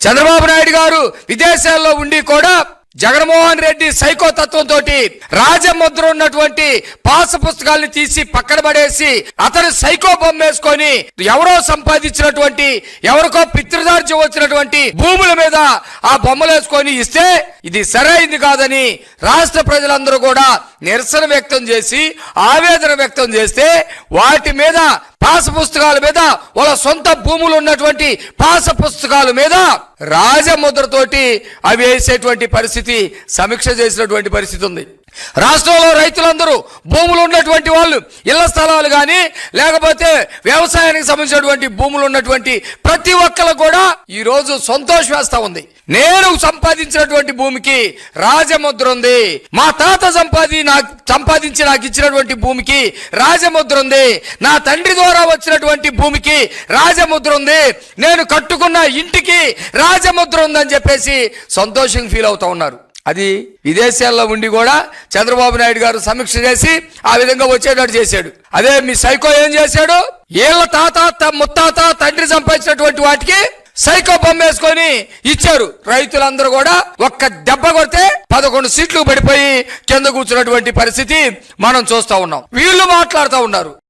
చంద్రబాబు నాయుడు గారు విదేశాల్లో ఉండి కూడా జగన్మోహన్ రెడ్డి సైకో తత్వంతో రాజముద్ర ఉన్నటువంటి పాస పుస్తకాలను తీసి పక్కన పడేసి అతను సైకో బొమ్మ వేసుకొని ఎవరో సంపాదించినటువంటి ఎవరికో పితృదార్జ్యం వచ్చినటువంటి భూముల మీద ఆ బొమ్మలు వేసుకొని ఇస్తే ఇది సరైంది కాదని రాష్ట్ర ప్రజలందరూ కూడా నిరసన వ్యక్తం చేసి ఆవేదన వ్యక్తం చేస్తే వాటి మీద పాస పుస్తకాల మీద వాళ్ళ సొంత భూములు ఉన్నటువంటి పాస పుస్తకాల మీద రాజముద్రతోటి అవి వేసేటువంటి పరిస్థితి సమీక్ష చేసినటువంటి పరిస్థితి ఉంది. రాష్ట్రంలో రైతులందరూ భూములు ఉన్నటువంటి వాళ్ళు ఇళ్ల స్థలాలు కానీ లేకపోతే వ్యవసాయానికి సంబంధించినటువంటి భూములు ఉన్నటువంటి ప్రతి ఒక్కరు కూడా ఈ రోజు సంతోషం వేస్తా ఉంది. నేను సంపాదించినటువంటి భూమికి రాజముద్ర ఉంది, మా తాత సంపాదించి నాకు ఇచ్చినటువంటి భూమికి రాజముద్ర ఉంది, నా తండ్రి ద్వారా వచ్చినటువంటి భూమికి రాజముద్ర ఉంది, నేను కట్టుకున్న ఇంటికి రాజముద్ర ఉందని చెప్పేసి సంతోషంగా ఫీల్ అవుతా ఉన్నారు. అది విదేశాల్లో ఉండి కూడా చంద్రబాబు నాయుడు గారు సమీక్ష చేసి ఆ విధంగా వచ్చేటట్టు చేశాడు. అదే మీ సైకో ఏం చేశాడు? ఏళ్ళ తాత ముత్తాత తండ్రి సంపాదించినటువంటి వాటికి సైకో బొమ్మ వేసుకొని ఇచ్చారు. రైతులందరూ కూడా ఒక్క దెబ్బ కొడితే 11 సీట్లు పడిపోయి కింద కూర్చున్నటువంటి పరిస్థితి మనం చూస్తా ఉన్నాం. వీళ్ళు మాట్లాడుతూ ఉన్నారు.